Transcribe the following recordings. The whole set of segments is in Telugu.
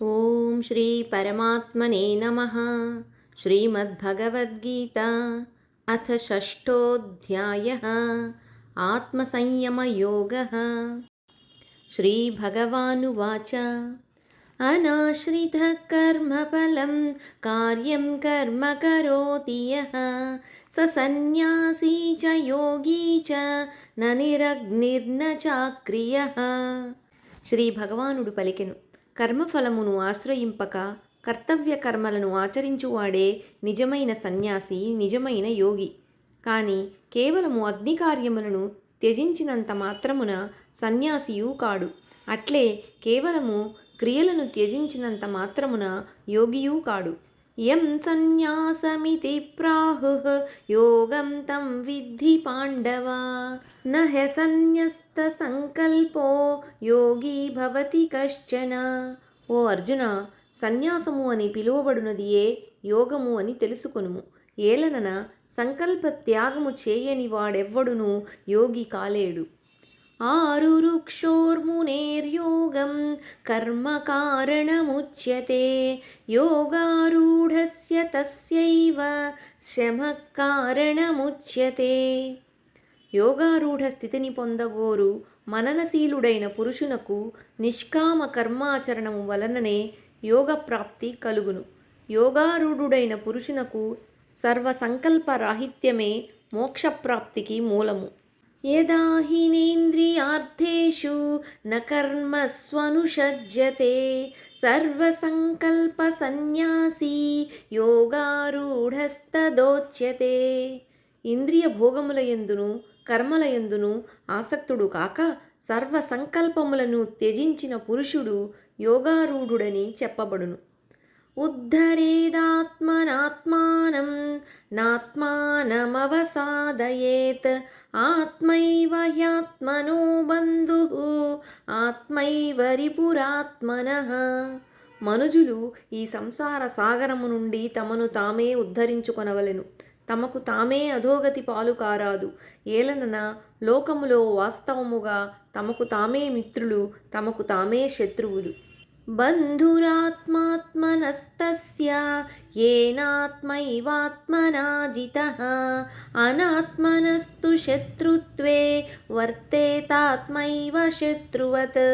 ఓం శ్రీ పరమాత్మనే నమః. శ్రీమద్భగవద్గీత అథ షష్ఠోऽధ్యాయः ఆత్మసంయమయోగः. శ్రీభగవానువాచ అనాశ్రితః కర్మఫలం కార్యం కర్మ కరోతి యః స సన్యాసీ చ యోగీ చ న నిరగ్నిర్న చాక్రియః. శ్రీ భగవానుడు పలికెను, కర్మఫలమును ఆశ్రయింపక కర్తవ్య కర్మలను ఆచరించువాడే నిజమైన సన్యాసి, నిజమైన యోగి. కానీ కేవలము అగ్ని కార్యములను త్యజించినంత మాత్రమున సన్యాసియు కాడు. అట్లే కేవలము క్రియలను త్యజించినంత మాత్రమున యోగియూ కాడు. యం సన్యాసమితి ప్రాహుః యోగం తం విద్ధి పాండవ న హ్యసన్యస్త సంకల్పో యోగి భవతి కశ్చన. ఓ అర్జున, సన్యాసము అని పిలువబడునదియే యోగము అని తెలుసుకొనుము. ఏలనన సంకల్ప త్యాగము చేయని వాడెవ్వడును యోగి కాలేడు. ఆరురుక్షోర్మునేర్యోగం కర్మ కారణముచ్యతే యోగారూఢస్య తస్యైవ శమః కారణముచ్యతే. యోగారూఢ స్థితిని పొందగోరు మననశీలుడైన పురుషునకు నిష్కామ కర్మాచరణము వలననే యోగ ప్రాప్తి కలుగును. యోగారూఢుడైన పురుషునకు సర్వసంకల్ప రాహిత్యమే మోక్షప్రాప్తికి మూలము. యదా హినేంద్రియార్థేషు న కర్మస్వనుషజ్యతే సర్వసంకల్ప సన్యాసీ యోగారూఢస్తదోచ్యతే. ఇంద్రియ భోగములయందును కర్మలయందును ఆసక్తుడు కాక సర్వసంకల్పములను త్యజించిన పురుషుడు యోగారూఢుడని చెప్పబడును. ఉద్ధరేదాత్మనాత్మానం నాత్మానమవసాదయేత్ ఆత్మైవ హ్యాత్మనో బంధుః ఆత్మైవ రిపురాత్మనః. మనుజులు ఈ సంసార సాగరము నుండి తమను తామే ఉద్ధరించుకొనవలెను. తమకు తామే అధోగతి పాలు కారాదు. ఏలనన లోకములో వాస్తవముగా తమకు తామే మిత్రులు, తమకు తామే శత్రువులు. బంధురాత్మాత్మనస్తస్య యేనాత్మైవాత్మనా జితః అనాత్మనస్తు శత్రుత్వే వర్తేతాత్మైవ శత్రువత్.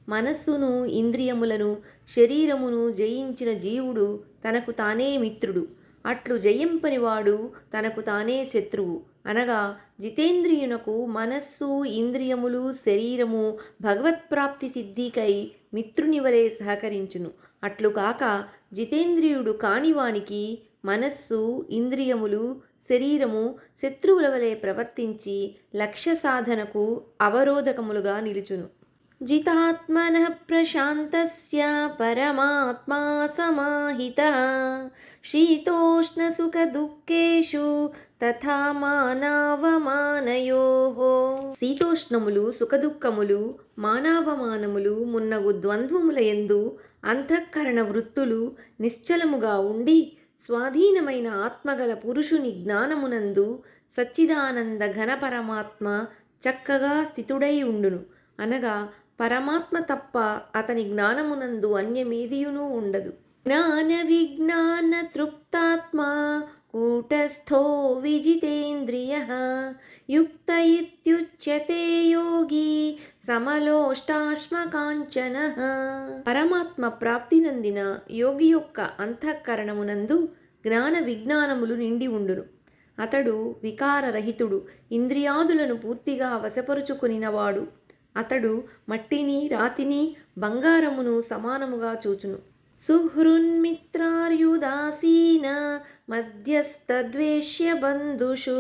మనస్సును, ఇంద్రియములను, శరీరమును జయించిన జీవుడు తనకు తానే మిత్రుడు. అట్లు జయింపనివాడు తనకు తానే శత్రువు. అనగా జితేంద్రియునకు మనస్సు, ఇంద్రియములు, శరీరము భగవత్ప్రాప్తి సిద్ధికై మిత్రుని వలె సహకరించును. అట్లుకాక జితేంద్రియుడు కానివానికి మనస్సు, ఇంద్రియములు, శరీరము శత్రువుల వలె ప్రవర్తించి లక్ష్య సాధనకు అవరోధకములుగా నిలుచును. జితాత్మనః ప్రశాంతస్య పరమాత్మా సమాహితః శీతోష్ణసుఖదుఃఖేషు తథా మానావమానయోః. శీతోష్ణములు, సుఖదుఃఖములు, మానావమానములు మున్నగు ద్వంద్వములయందు అంతఃకరణ వృత్తులు నిశ్చలముగా ఉండి స్వాధీనమైన ఆత్మగల పురుషుని జ్ఞానమునందు సచ్చిదానంద ఘన పరమాత్మ చక్కగా స్థితుడై ఉండును. అనగా పరమాత్మ తప్ప అతని జ్ఞానమునందు అన్యమేదియునూ ఉండదు. జ్ఞాన విజ్ఞాన తృప్తాత్మా కూటస్థో విజితేంద్రియః యుక్త ఇత్యుచ్యతే యోగి సమలోష్టాశ్మకాంచనః. పరమాత్మ ప్రాప్తినందిన యోగి యొక్క అంతఃకరణమునందు జ్ఞాన విజ్ఞానములు నిండి ఉండును. అతడు వికారరహితుడు, ఇంద్రియాదులను పూర్తిగా వశపరుచుకొనినవాడు. అతడు మట్టిని, రాతిని, బంగారమును సమానముగా చూచును. సుహృన్మిత్రార్యుదాసీన మధ్యస్థద్వేష్య బంధుషు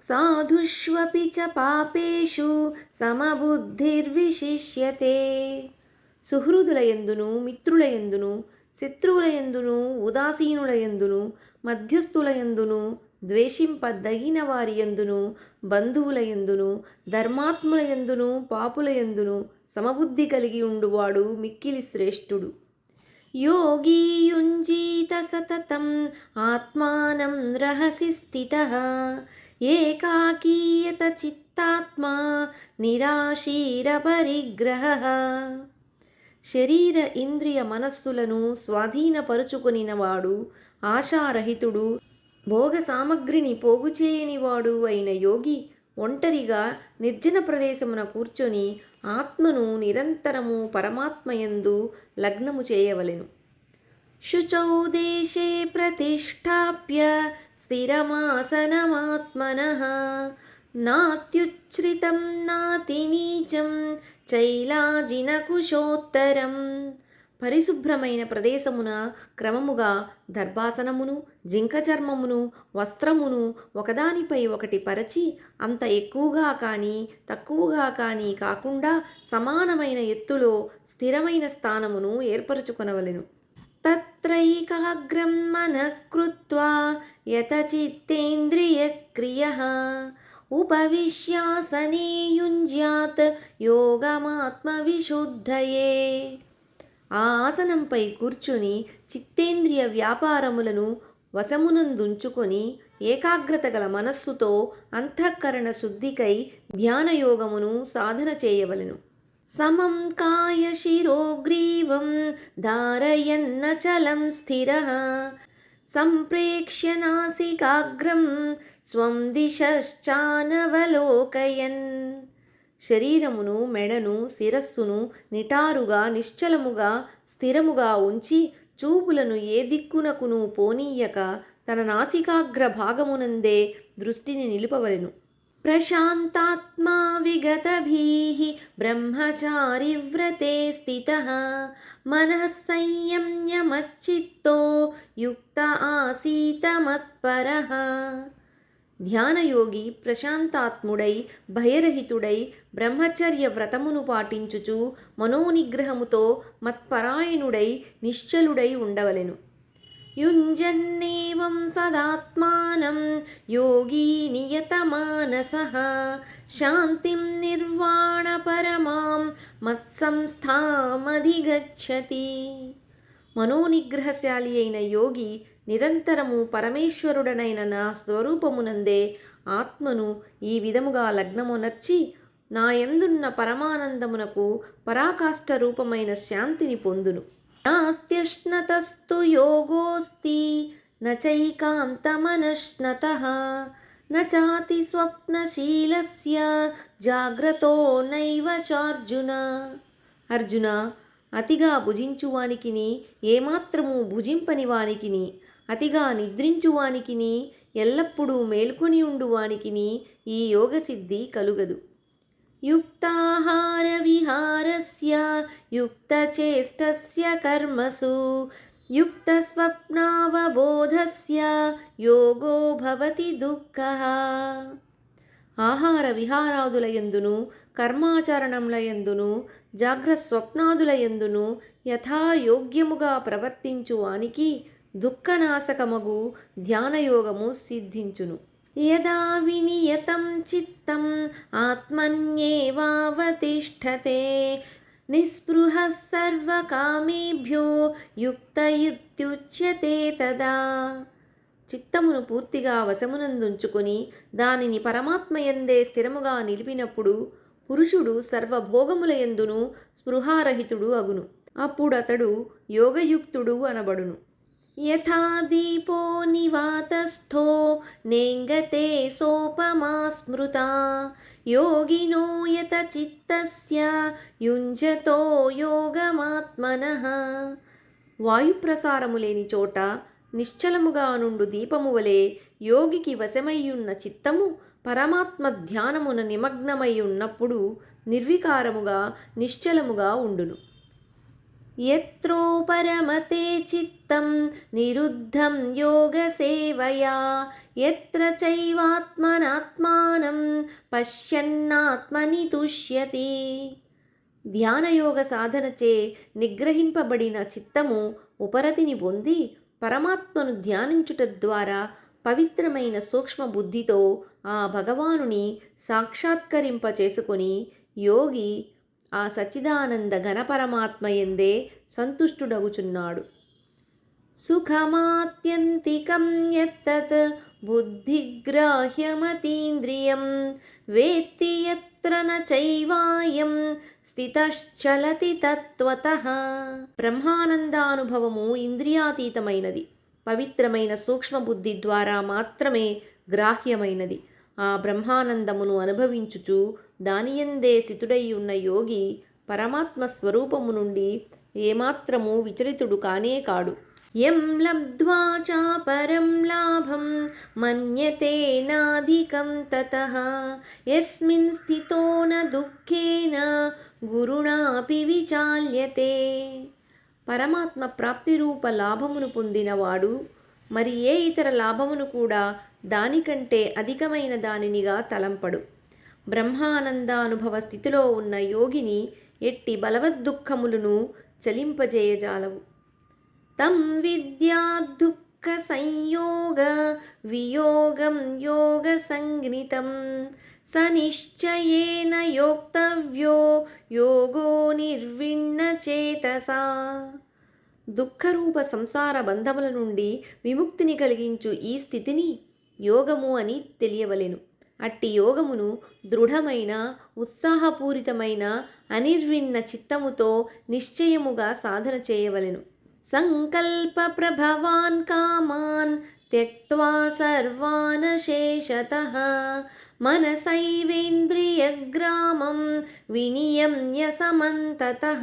సాధుష్వపి చ పాపేషు సమబుద్ధిర్విశిష్యతే. సుహృదులయందును, మిత్రులయందును, శత్రువులయందును, ఉదాసీనులయందును, మధ్యస్థులయందును, ద్వేషింపదగిన వారియందును, బంధువులయందును, ధర్మాత్ములయందును, పాపులయందును సమబుద్ధి కలిగి ఉండువాడు మిక్కిలి శ్రేష్ఠుడు. యోగీ యుంజీత సతతం ఆత్మానం రహసి స్థితః ఏకాకీయత చిత్తాత్మా నిరాశీరపరిగ్రహః. శరీర ఇంద్రియ మనస్సులను స్వాధీనపరుచుకొనినవాడు, ఆశారహితుడు, భోగ సామగ్రిని పోగు చేయనివాడు అయిన యోగి ఒంటరిగా నిర్జన ప్రదేశమున కూర్చొని ఆత్మను నిరంతరము పరమాత్మయందు లగ్నము చేయవలెను. శుచౌ దేశే ప్రతిష్టాప్య స్థిరమాసనమాత్మనః నాత్యుచ్ఛ్రితం నాతినీచం చైలాజినకుశోత్తరం. పరిశుభ్రమైన ప్రదేశమున క్రమముగా దర్భాసనమును, జింక చర్మమును, వస్త్రమును ఒకదానిపై ఒకటి పరచి అంత ఎక్కువగా కానీ తక్కువగా కానీ కాకుండా సమానమైన ఎత్తులో స్థిరమైన స్థానమును ఏర్పరచుకొనవలెను. తత్రైకాగ్రం మనః కృత్వా యతచిత్తేంద్రియక్రియః ఉపవిశ్యాసనే యుంజ్యాత్ యోగమాత్మవిశుద్ధయే. ఆ ఆసనంపై కూర్చుని చిత్తేంద్రియ వ్యాపారములను వశమునందుంచుకొని ఏకాగ్రత గల మనస్సుతో అంతఃకరణ శుద్ధికై ధ్యానయోగమును సాధన చేయవలెను. సమం కాయ శిరోగ్రీవం ధారయన్నచలం స్థిరః సంప్రేక్ష్య నాసికాగ్రం స్వం దిశశ్చానవలోకయన్. శరీరమును, మెడను, శిరస్సును నిటారుగా నిశ్చలముగా స్థిరముగా ఉంచి చూపులను ఏ దిక్కునకును పోనీయక తన నాసికాగ్ర భాగమునందే దృష్టిని నిలుపవలెను. ప్రశాంతాత్మా విగతభీః బ్రహ్మచారి వ్రతే స్థితః మనః సంయమ్య మచ్చిత్తో యుక్త ఆసీత మత్పరః. ధ్యానయోగి ప్రశాంతాత్ముడై భయరహితుడై బ్రహ్మచర్య వ్రతమును పాటించుచు మనోనిగ్రహముతో మత్పరాయణుడై నిశ్చలుడై ఉండవలెను. యుంజన్నేవం సదాత్మానం యోగీ నియతమానసః శాంతిం నిర్వాణ పరమాం మత్సంస్థామధిగచ్చతి. మనోనిగ్రహశాలి అయిన యోగి నిరంతరము పరమేశ్వరుడనైన నా స్వరూపమునందే ఆత్మను ఈ విధముగా లగ్నమునర్చి నాయందున్న పరమానందమునకు పరాకాష్ఠ రూపమైన శాంతిని పొందును. నాత్యశ్నతస్తు యోగోస్తి నచైకాంతమనశ్నతః నచాతి స్వప్నశీలస్య జాగ్రతో నైవ చార్జున. అర్జున, అతిగా భుజించువానికిని ఏమాత్రము భుజింపని వానికిని అతిగా నిద్రించువానికిని ఎల్లప్పుడూ మేల్కొని ఉండువానికిని ఈ యోగసిద్ధి కలుగదు. యుక్తాహార విహారస్య యుక్తచేష్టస్య కర్మసు యుక్త స్వప్నావబోధస్య యోగో భవతి దుఃఖః. ఆహార విహారాదులయందును కర్మాచరణములయందును జాగ్రస్వప్నాదులయందును యథాయోగ్యముగా ప్రవర్తించువానికి దుఃఖనాశకమగు ధ్యానయోగము సిద్ధించును. యదా వినియతం చిత్తం ఆత్మన్యేవావతిష్ఠతే నిస్పృహః సర్వకామేభ్యో యుక్త ఇత్యుచ్యతే తదా. చిత్తమును పూర్తిగా వశమునందుంచుకొని దానిని పరమాత్మయందే స్థిరముగా నిలిపినప్పుడు పురుషుడు సర్వభోగములయందును స్పృహారహితుడు అగును. అప్పుడతడు యోగయుక్తుడు అనబడును. యథా దీపో నివాతస్థో నేంగతే సోపమా స్మృతా యోగినో యత చిత్తస్య యుంజతో యోగమాత్మనః. వాయుప్రసారము లేని చోట నిశ్చలముగా నుండు దీపము వలె యోగికి వశమయ్యున్న చిత్తము పరమాత్మ ధ్యానమున నిమగ్నమై ఉన్నప్పుడు నిర్వికారముగా నిశ్చలముగా ఉండును. యత్రో పరమతే చిత్తం నిరుద్ధం యోగ సేవయా యత్ర చైవాత్మనాత్మానం పశ్యన్నాత్మని తుష్యతి. ధ్యానయోగ సాధనచే నిగ్రహింపబడిన చిత్తము ఉపరతిని పొంది పరమాత్మను ధ్యానించుట ద్వారా పవిత్రమైన సూక్ష్మ బుద్ధితో ఆ భగవానుని సాక్షాత్కరింప చేసుకొని యోగి ఆ సచ్చిదానంద ఘనపరమాత్మయందే సంతుష్టుడగుచున్నాడు. సుఖమాత్యంతికం యత్తత్ బుద్ధిగ్రాహ్యమతీంద్రియం వేత్తి యత్ర న చైవాయం స్థితశ్చలతి తత్వతః. బ్రహ్మానందానుభవము ఇంద్రియాతీతమైనది, పవిత్రమైన సూక్ష్మబుద్ధి ద్వారా మాత్రమే గ్రాహ్యమైనది. ఆ బ్రహ్మానందమును అనుభవించుచు దానియందే స్థితుడై ఉన్న యోగి పరమాత్మ స్వరూపము నుండి ఏమాత్రము విచలితుడు కానే కాడు. యం లబ్ధ్వా చాపరం లాభం మన్యతే నాధికం తతః యస్మిన్ స్థితో న దుఃఖేన గురుణాపి విచాల్యతే. పరమాత్మ ప్రాప్తి రూప లాభమును పొందినవాడు మరి ఏ ఇతర లాభమును కూడా దానికంటే అధికమైన దానినిగా తలంపడు. బ్రహ్మానందానుభవ స్థితిలో ఉన్న యోగిని ఎట్టి బలవద్దుఃఖములను చలింపజేయజాలవు. తం విద్యా దుఃఖ సంయోగ వియోగం యోగ సంజ్ఞితం స నిశ్చయేన యోక్తవ్యో యోగో నిర్విణ్ణ చేతసా. దుఃఖరూప సంసార బంధముల నుండి విముక్తిని కలిగించు ఈ స్థితిని యోగము అని తెలియవలెను. అట్టి యోగమును దృఢమైన ఉత్సాహపూరితమైన అనిర్విణ్ణ చిత్తముతో నిశ్చయముగా సాధన చేయవలెను. సంకల్ప ప్రభవాన్ కామాన్ త్యక్త్వా సర్వాన్ శేషతః మనసైవేంద్రియగ్రామం వినియమ్య సమంతతః.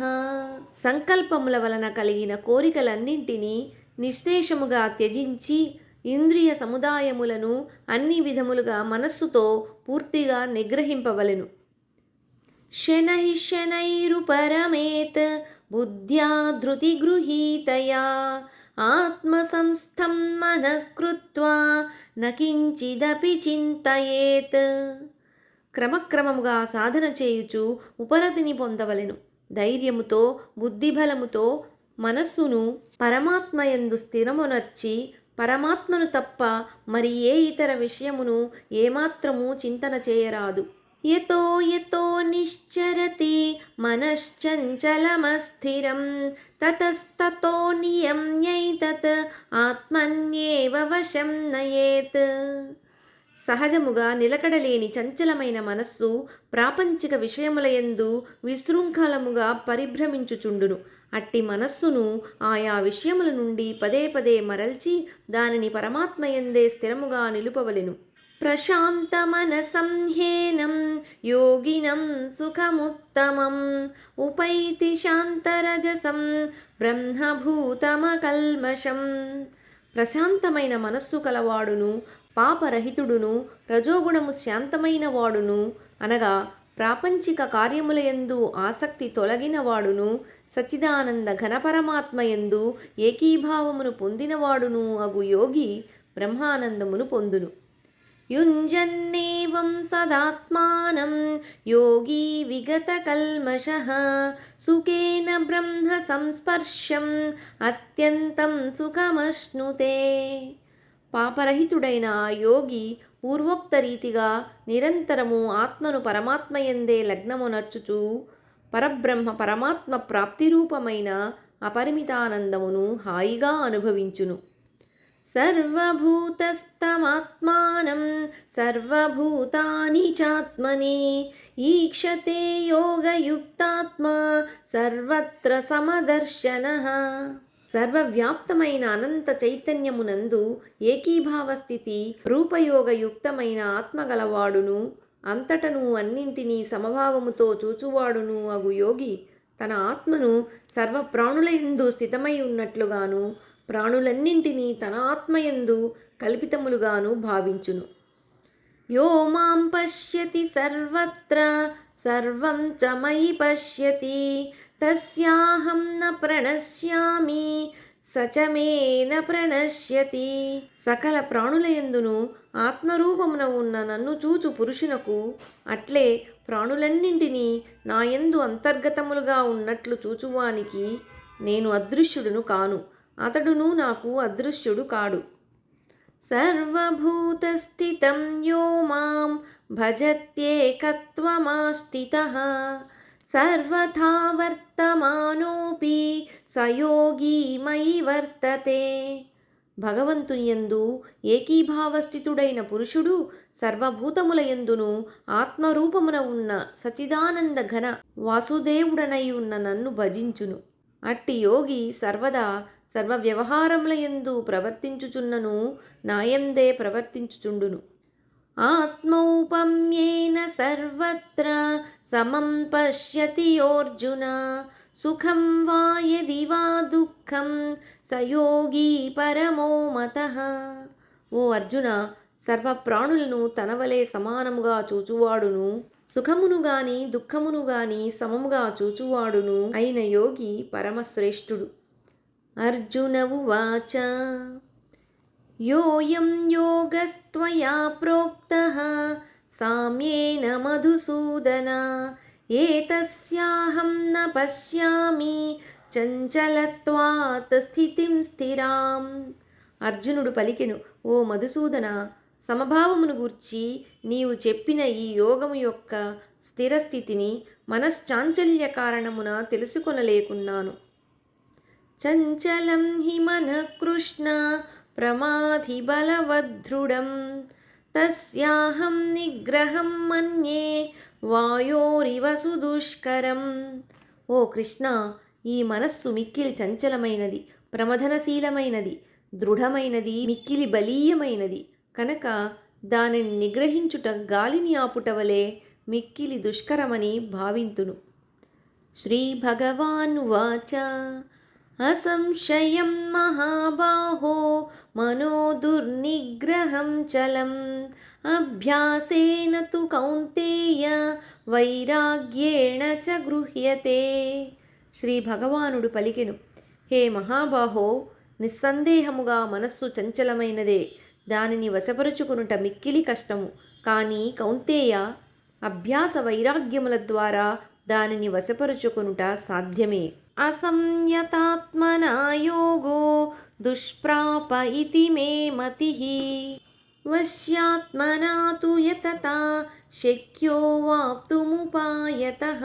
సంకల్పముల వలన కలిగిన కోరికలన్నింటినీ నిశ్శేషముగా త్యజించి ఇంద్రియ సముదాయములను అన్ని విధములుగా మనస్సుతో పూర్తిగా నిగ్రహింపవలెను. శనైః శనైరుపరమేత్ బుద్ధ్యా ధృతి గృహీతయా ఆత్మసంస్థం మనః కృత్వా నకించిదపి చింతయేత్. క్రమక్రమముగా సాధన చేయుచు ఉపరతిని పొందవలెను. ధైర్యముతో బుద్ధిబలముతో మనస్సును పరమాత్మయందు స్థిరమునర్చి పరమాత్మను తప్ప మరి ఏ ఇతర విషయమును ఏమాత్రము చింతన చేయరాదు. యతో యతో నిశ్చరతి మనశ్చంచలమస్థిరం తతస్తతో నియమ్యైతత్ ఆత్మన్యేవ వశం నయేత్. సహజముగా నిలకడలేని చంచలమైన మనస్సు ప్రాపంచిక విషయములయందు విశృంఖలముగా పరిభ్రమించుచుండును. అట్టి మనస్సును ఆయా విషయముల నుండి పదే పదే మరల్చి దానిని పరమాత్మయందే స్థిరముగా నిలుపవలెను. ప్రశాంత మనసం హ్యేనం యోగినం సుఖముత్తమం ఉపైతి శాంతరజసం బ్రహ్మభూతమకల్మషం. ప్రశాంతమైన మనస్సు కలవాడును పాపరహితుడును రజోగుణము శాంతమైన వాడును అనగా ప్రాపంచిక కార్యములయందు ఆసక్తి తొలగిన వాడును సచ్చిదానంద ఘనపరమాత్మయందు ఏకీభావమును పొందినవాడును అగు యోగి బ్రహ్మానందమును పొందును. యుంజన్నేవం సదాత్మానం యోగి విగత కల్మషః సుఖేన బ్రహ్మ సంస్పర్శం అత్యంతం సుఖమశ్నుతే. పాపరహితుడైన ఆ యోగి పూర్వోక్త రీతిగా నిరంతరము ఆత్మను పరమాత్మయందే లగ్నమునర్చుచు పరబ్రహ్మ పరమాత్మ ప్రాప్తిరూపమైన అపరిమితానందమును హాయిగా అనుభవించును. సర్వభూతస్థమాత్మానం సర్వభూతాని చాత్మని ఈక్షతే యోగయుక్తాత్మా సర్వత్ర సమదర్శనః. సర్వవ్యాప్తమైన అనంత చైతన్యమునందు ఏకీభావ స్థితి రూపయోగయుక్తమైన ఆత్మగలవాడును అంతటను అన్నింటినీ సమభావముతో చూచువాడును అగు యోగి తన ఆత్మను సర్వ ప్రాణులయందు స్థితమై ఉన్నట్లుగాను ప్రాణులన్నింటినీ తన ఆత్మయందు కల్పితములుగాను భావించును. యో మాం పశ్యతి సర్వత్ర సర్వం చ మయి పశ్యతి తస్యాహం న ప్రణశ్యామి స చ మే న ప్రణశ్యతి. సకల ప్రాణులయందును ఆత్మరూపమున ఉన్న నన్ను చూచు పురుషునకు అట్లే ప్రాణులన్నింటినీ నాయందు అంతర్గతములుగా ఉన్నట్లు చూచువానికి నేను అదృశ్యుడును కాను, అతడును నాకు అదృశ్యుడు కాడు. సర్వభూతస్థితం యో మాం భజత్యేకత్వమాస్థితః సర్వథా వర్తమానోపి స యోగీ మయి వర్తతే. భగవంతుని యందు ఏకీభావస్థితుడైన పురుషుడు సర్వభూతముల యందును ఆత్మరూపమున ఉన్న సచిదానంద ఘన వాసుదేవుడనై ఉన్న నన్ను భజించును. అట్టి యోగి సర్వదా సర్వ వ్యవహారముల యందు ప్రవర్తించుచున్నను నాయందే ప్రవర్తించుచుండును. ఆత్మౌపమ్యేన సర్వత్ర సమం పశ్యతి యోర్జున సుఖం వా యది వా దుఃఖం సయోగి పరమో మతః. ఓ అర్జున, సర్వ ప్రాణులను తనవలే సమానముగా చూచువాడును, సుఖమును గాని దుఃఖమును గాని సమముగా చూచువాడును అయిన యోగి పరమశ్రేష్ఠుడు. అర్జున ఉవాచ యోయం యోగస్త్వయా ప్రోక్తః సామ్యేన మధుసూదన ఏతస్యాహం న పశ్యామి చంచలత్వాత్ స్థితిం స్థిరాం. అర్జునుడు పలికెను, ఓ మధుసూదన, సమభావమును గూర్చి నీవు చెప్పిన ఈ యోగము యొక్క స్థిరస్థితిని మనశ్చాంచల్య కారణమున తెలుసుకొనలేకున్నాను. చంచలం హి మనః కృష్ణ ప్రమాధి బలవదృఢం తస్యాహం నిగ్రహం మన్యే వాయోరివ సుదుష్కరం. ఓ కృష్ణ, ఈ మనస్సు మిక్కిలి చంచలమైనది, ప్రమథనశీలమైనది, దృఢమైనది, మిక్కిలి బలీయమైనది కనుక దానిని నిగ్రహించుట గాలిని ఆపుట వలె మిక్కిలి దుష్కరమని భావింతును. శ్రీ భగవానువాచ అసంశయం మహాబాహో మనో దుర్నిగ్రహం చలం అభ్యాసేన తు కౌంతేయ వైరాగ్యేణ చ గృహ్యతే. శ్రీ భగవానుడు పలికెను, హే మహాబాహో, నిస్సందేహముగా మనస్సు చంచలమైనదే, దానిని వశపరుచుకునుట మిక్కిలి కష్టము. కానీ కౌంతేయ, అభ్యాస వైరాగ్యముల ద్వారా దానిని వశపరుచుకునుట సాధ్యమే. అసంయతాత్మనా యోగో దుష్ప్రాప ఇతి మే మతిః వశ్యాత్మనా తు యతతా శక్యో వాప్తుముపాయతః.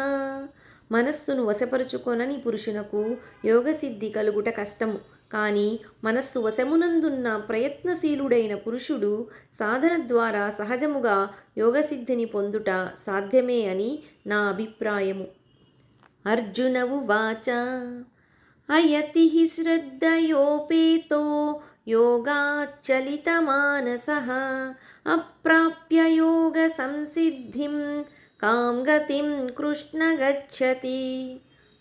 మనస్సును వశపరుచుకొనని పురుషునకు యోగసిద్ధి కలుగుట కష్టము. కానీ మనస్సు వశమునందున్న ప్రయత్నశీలుడైన పురుషుడు సాధన ద్వారా సహజముగా యోగసిద్ధిని పొందుట సాధ్యమే అని నా అభిప్రాయము. అర్జున ఉవాచ అయతి శ్రద్ధయోపేతో యోగాచ్చలితమానసః అప్రాప్య యోగ సంసిద్ధిం కాం గతిం కృష్ణ గచ్చతి.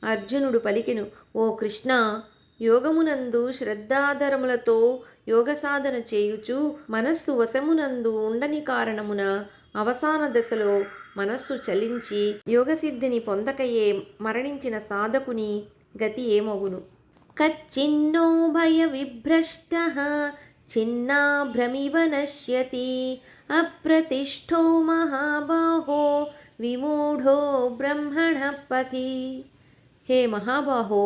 అర్జునుడు పలికెను, ఓ కృష్ణ, యోగమునందు శ్రద్ధాధరములతో యోగ సాధన చేయుచు మనస్సు వశమునందు ఉండని కారణమున అవసాన దశలో మనస్సు చలించి యోగసిద్ధిని పొందకయే మరణించిన సాధకుని గతి ఏమగును? కచ్చిన్నో భయ విభ్రష్టః చిన్నాభ్రమివ నశ్యతి అప్రతిష్ఠో మహాబాహో విమూఢో బ్రహ్మణ పథి. హే మహాబాహో,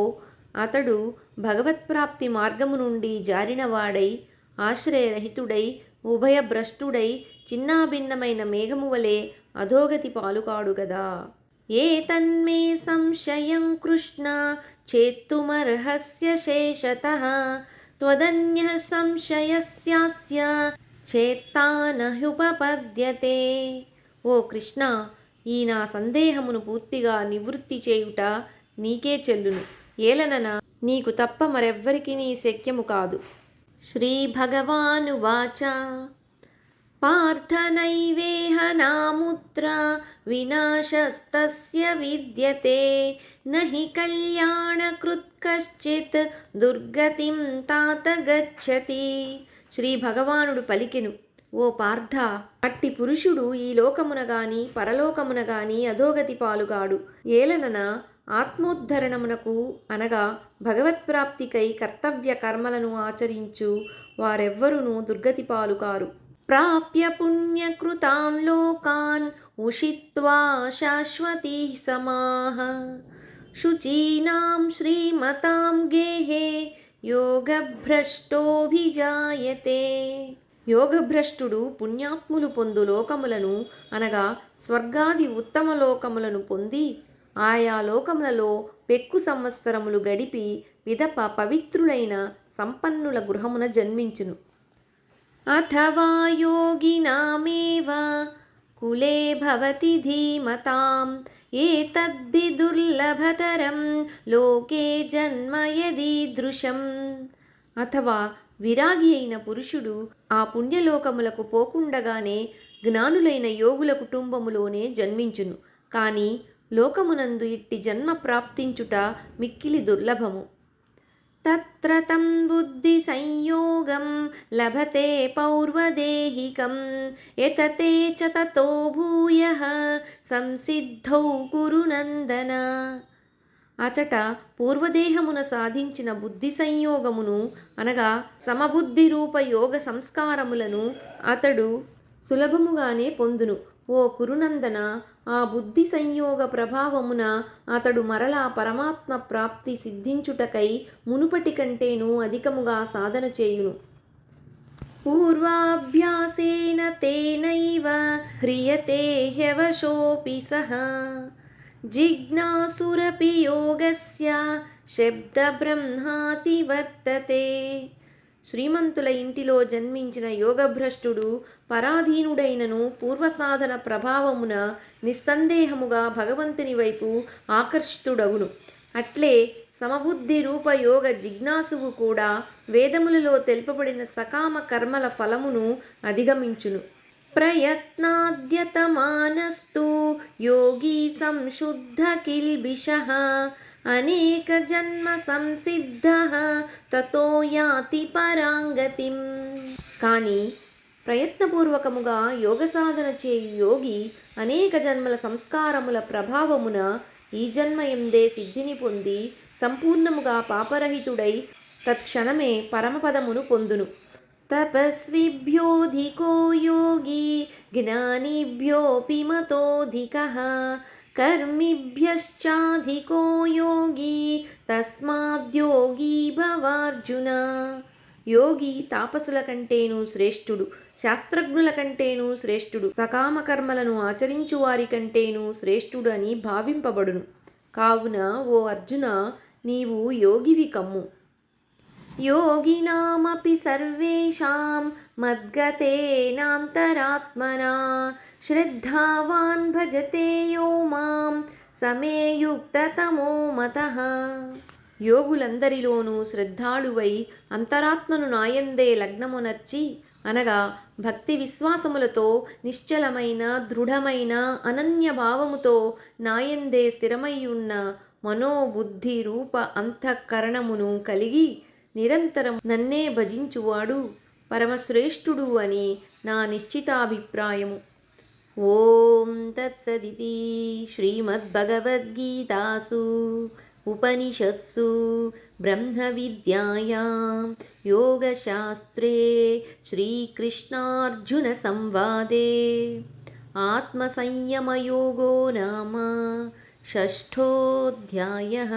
అతడు భగవత్ప్రాప్తి మార్గము నుండి జారినవాడై ఆశ్రయరహితుడై ఉభయభ్రష్టుడై చిన్నాభిన్నమైన మేఘము వలె అధోగతి పాలుకాడు గదా. ఏ తన్మే సంశయం కృష్ణ చేత్తుమర్హస్య శేషతః త్వదన్యః సంశయస్యాస్య చేత్తానహ్యుపపద్యతే. ఓ కృష్ణ, ఈ నా సందేహమును పూర్తిగా నివృత్తి చేయుట నీకే చెల్లును. ఏలనన నీకు తప్ప మరెవ్వరికి నీ శక్యము కాదు. శ్రీ భగవానువాచ పార్థ నైవేహ నాముత్ర వినాశస్తస్య విద్యతే నహి కళ్యాణకృత్ కశ్చిత్ దుర్గతిం తాత గచ్చతి. శ్రీ భగవానుడు పలికెను, ఓ పార్థ, అట్టి పురుషుడు ఈ లోకమున గాని పరలోకమున గాని అధోగతి పాలుగాడు. ఏలనన ఆత్మోద్ధరణమునకు అనగా భగవత్ప్రాప్తికై కర్తవ్య కర్మలను ఆచరించు వారెవ్వరునూ దుర్గతి పాలుకారు. ప్రాప్య పుణ్యకృతాన్ లోకాన్ ఉషిత్వా శాశ్వతీ సమాః శుచీనాం శ్రీమతాం గేహే యోగభ్రష్టోభిజాయతే. యోగభ్రష్టుడు పుణ్యాత్ములు పొందు లోకములను అనగా స్వర్గాది ఉత్తమ లోకములను పొంది ఆయా లోకములలో పెక్కు సంవత్సరములు గడిపి పిదప పవిత్రులైన సంపన్నుల గృహమున జన్మించును. అథవా యోగినామేవ కులే భవతి ధీమతాం ఏతద్ధి దుర్లభతరం లోకే జన్మ యదీదృశం. అథవా విరాగి అయిన పురుషుడు ఆ పుణ్యలోకములకు పోకుండగానే జ్ఞానులైన యోగుల కుటుంబములోనే జన్మించును. కానీ లోకమునందు ఇట్టి జన్మ ప్రాప్తించుట మిక్కిలి దుర్లభము. తత్ర తం బుద్ధి సంయోగం లభతే పౌర్వదేహికం యతతే చ తతో భూయః సంసిద్ధౌ కురు నందన. అచట పూర్వదేహమున సాధించిన బుద్ధి సంయోగమును అనగా సమబుద్ధి రూప యోగ సంస్కారములను అతడు సులభముగానే పొందును. ఓ కురునందన, ఆ బుద్ధి సంయోగ ప్రభావమున అతడు మరలా పరమాత్మ ప్రాప్తి సిద్ధించుటకై మునుపటి కంటేను అధికముగా సాధన చేయును. పూర్వాభ్యాసేన తేనైవ హ్రియతే హ్యవశోపి సహ జిజ్ఞాసురపి యోగస్య శబ్ద బ్రహ్మాతి వర్తతే. శ్రీమంతుల ఇంటిలో జన్మించిన యోగభ్రష్టుడు పరాధీనుడైనను పూర్వసాధన ప్రభావమున నిస్సందేహముగా భగవంతుని వైపు ఆకర్షితుడగును. అట్లే సమబుద్ధి రూప యోగ జిజ్ఞాసువు కూడా వేదములలో తెలుపబడిన సకామ కర్మల ఫలమును అధిగమించును. ప్రయత్నాద్యతమానస్తు యోగి సంశుద్ధ కిల్బిషః అనేక జన్మ సంసిద్ధః తతో యాతి పరాంగతిం. కానీ ప్రయత్నపూర్వకముగా యోగ సాధన చేయు యోగి అనేక జన్మల సంస్కారముల ప్రభావమున ఈ జన్మయందే సిద్ధిని పొంది సంపూర్ణముగా పాపరహితుడై తత్క్షణమే పరమపదమును పొందును. తపస్విభ్యోధికో యోగి జ్ఞానిభ్యోపి మతోధికః కర్మిభ్యశ్చాధికో యోగి తస్మాద్యోగి భవార్జున. యోగి తాపసుల కంటేను శ్రేష్ఠుడు, శాస్త్రజ్ఞుల కంటేను శ్రేష్ఠుడు, సకామ కర్మలను ఆచరించు వారి కంటేను శ్రేష్ఠుడు అని భావింపబడును. కావున ఓ అర్జున, నీవు యోగివి కమ్ము. యోగినామపి సర్వేషాం మద్గతేనాంతరాత్మనా శ్రద్ధావాన్ భజతే యో మాం సమే యుక్తతమో మతః. యోగులందరిలోనూ శ్రద్ధాళువై అంతరాత్మను నాయందే లగ్నమునర్చి అనగా భక్తి విశ్వాసములతో నిశ్చలమైన దృఢమైన అనన్య భావముతో నాయందే స్థిరమయ్యున్న మనోబుద్ధి రూప అంతఃకరణమును కలిగి నిరంతరం నన్నే భజించువాడు పరమశ్రేష్ఠుడు అని నా నిశ్చితాభిప్రాయము. ఓం తత్సదితి. శ్రీమద్భగవద్గీతాసు ఉపనిషత్సు బ్రహ్మ విద్యాయాం యోగశాస్త్రే శ్రీకృష్ణార్జున సంవాదే ఆత్మసంయమయోగో నామ షష్ఠోऽధ్యాయః.